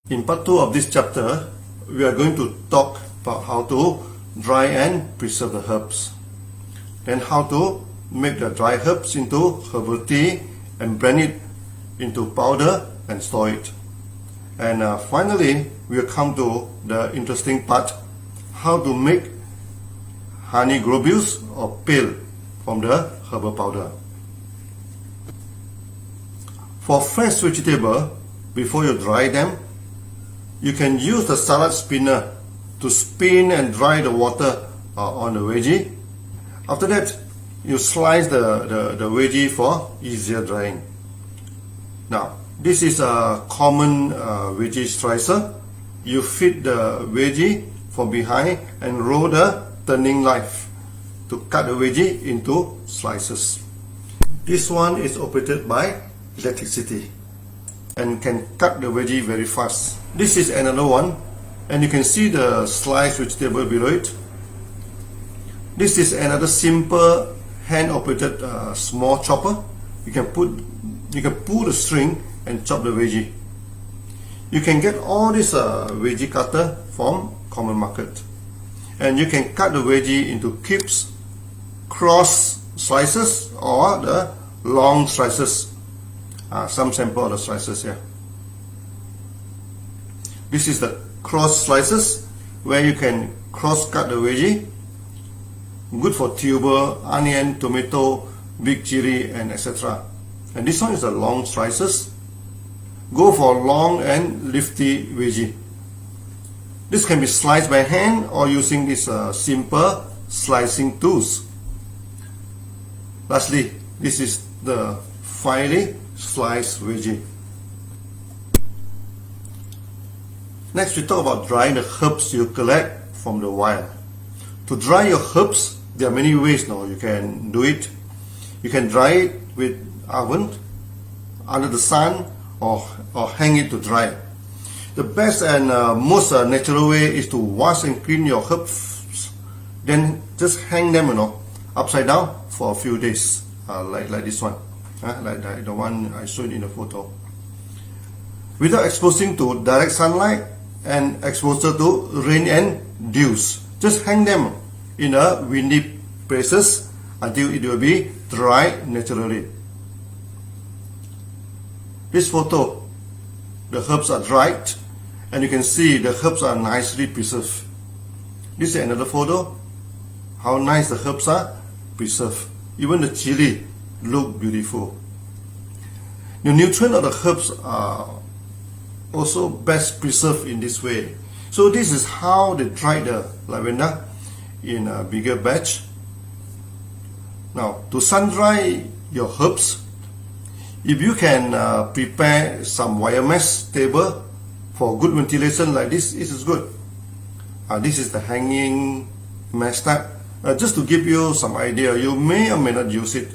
In part 2 of this chapter, we are going to talk about how to dry and preserve the herbs. Then how to make the dry herbs into herbal tea and blend it into powder and store it. And finally, we will come to the interesting part, how to make honey globules or pill from the herbal powder. For fresh vegetable, before you dry them, you can use the salad spinner to spin and dry the water on the veggie. After that, you slice the veggie for easier drying. Now, this is a common veggie slicer. You fit the veggie from behind and roll the turning knife to cut the veggie into slices. This one is operated by electricity and can cut the veggie very fast. This is another one, and you can see the sliced vegetable below it. This is another simple hand-operated small chopper. You can pull the string and chop the veggie. You can get all this veggie cutter from common market, and you can cut the veggie into cubes, cross slices, or the long slices. Some sample of the slices here. This is the cross slices where you can cross cut the veggie. Good for tuber, onion, tomato, big chili, and etc. And this one is the long slices. Go for long and lifty veggie. This can be sliced by hand or using these simple slicing tools. Lastly, this is the finely sliced veggie. Next, we talk about drying the herbs you collect from the wild. To dry your herbs, there are many ways now you can do it. You can dry it with oven, under the sun, or hang it to dry. The best and most natural way is to wash and clean your herbs, then just hang them, upside down for a few days, like this one. Like the one I showed in the photo. Without exposing to direct sunlight and exposure to rain and dews. Just hang them in a windy places until it will be dry naturally. This photo, the herbs are dried and you can see the herbs are nicely preserved. This is another photo, how nice the herbs are preserved. Even the chili look beautiful. The nutrients of the herbs are also best preserved in this way. So this is how they dry the lavender in a bigger batch. Now, to sun dry your herbs, if you can prepare some wire mesh table for good ventilation like this, this is good. This is the hanging mesh type. Just to give you some idea, you may or may not use it.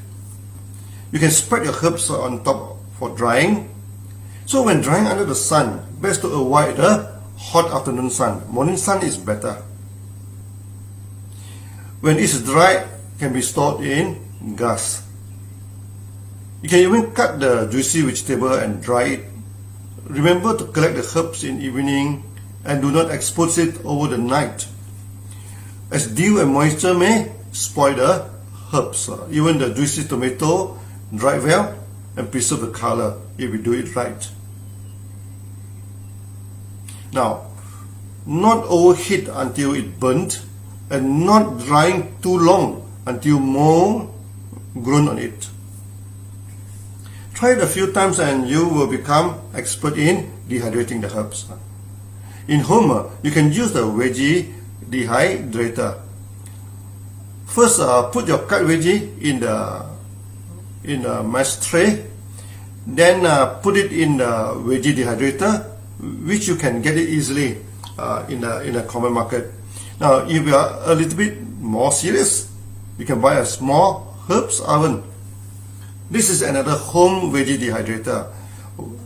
You can spread your herbs on top for drying. So when drying under the sun, best to avoid the hot afternoon sun. Morning sun is better. When it's dry, it can be stored in gas. You can even cut the juicy vegetable and dry it. Remember to collect the herbs in evening and do not expose it over the night, as dew and moisture may spoil the herbs. Even the juicy tomato dry well and preserve the color if we do it right. Now, not overheat until it burnt and not drying too long until mold grown on it. Try it a few times and you will become expert in dehydrating the herbs. In home, you can use the veggie dehydrator. First, put your cut veggie in the mesh tray, then put it in the veggie dehydrator, which you can get it easily in a common market. Now, if you are a little bit more serious, you can buy a small herbs oven. This is another home veggie dehydrator.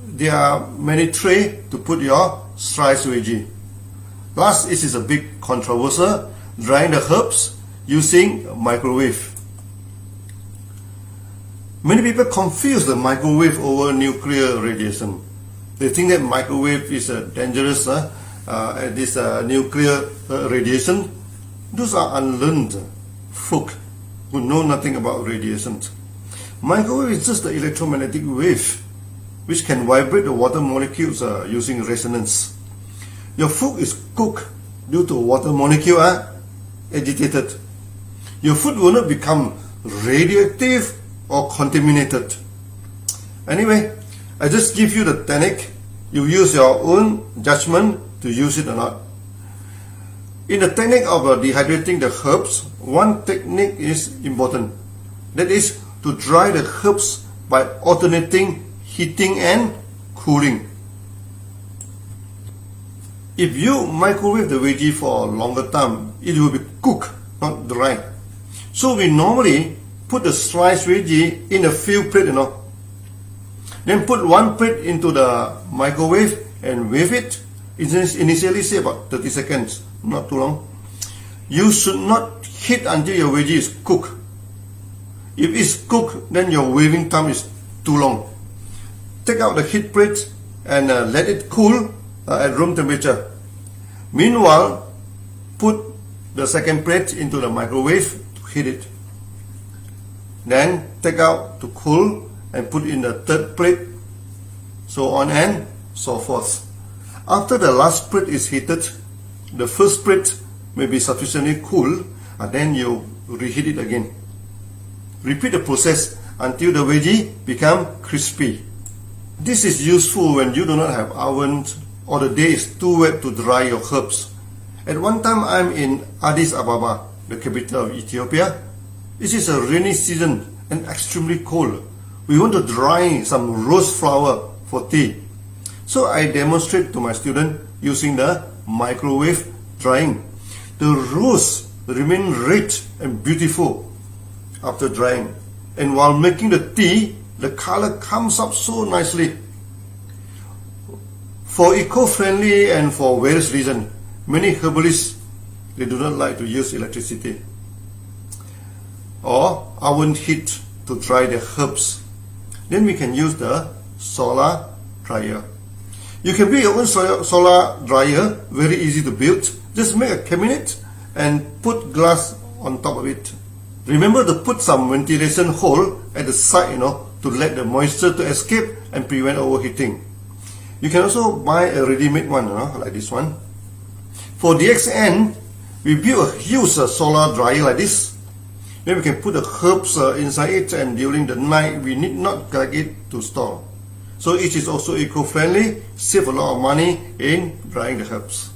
There are many trays to put your sliced veggie. Last, this is a big controversy, drying the herbs using microwave. Many people confuse the microwave over nuclear radiation. They think that microwave is dangerous, this nuclear radiation. Those are unlearned folk who know nothing about radiation. Microwave is just the electromagnetic wave which can vibrate the water molecules using resonance. Your food is cooked due to water molecule agitated. Your food will not become radioactive or contaminated. Anyway, I just give you the technique. You use your own judgment to use it or not. In the technique of dehydrating the herbs, one technique is important. That is to dry the herbs by alternating heating and cooling. If you microwave the veggie for a longer time, it will be cooked, not dry. So we normally put the sliced veggie in a few plates, Then put one plate into the microwave and wave it. Initially say about 30 seconds, not too long. You should not heat until your veggie is cooked. If it's cooked, then your waving time is too long. Take out the heat plate and let it cool at room temperature. Meanwhile, put the second plate into the microwave to heat it. Then take out to cool and put in the third plate, so on and so forth. After the last plate is heated, the first plate may be sufficiently cool, and then you reheat it again. Repeat the process until the veggie become crispy. This is useful when you do not have ovens or the day is too wet to dry your herbs. At one time I'm in Addis Ababa, the capital of Ethiopia. This is a rainy season and extremely cold. We want to dry some rose flower for tea. So I demonstrate to my student using the microwave drying. The rose remain red and beautiful after drying. And while making the tea, the color comes up so nicely. For eco-friendly and for various reasons, many herbalists, they do not like to use electricity or oven heat to dry the herbs. Then we can use the solar dryer. You can build your own solar dryer, very easy to build. Just make a cabinet and put glass on top of it. Remember to put some ventilation hole at the side, to let the moisture to escape and prevent overheating. You can also buy a ready-made one, like this one. For DXN, we build a huge solar dryer like this. Then we can put the herbs inside it, and during the night we need not collect it to store. So it is also eco-friendly, save a lot of money in drying the herbs.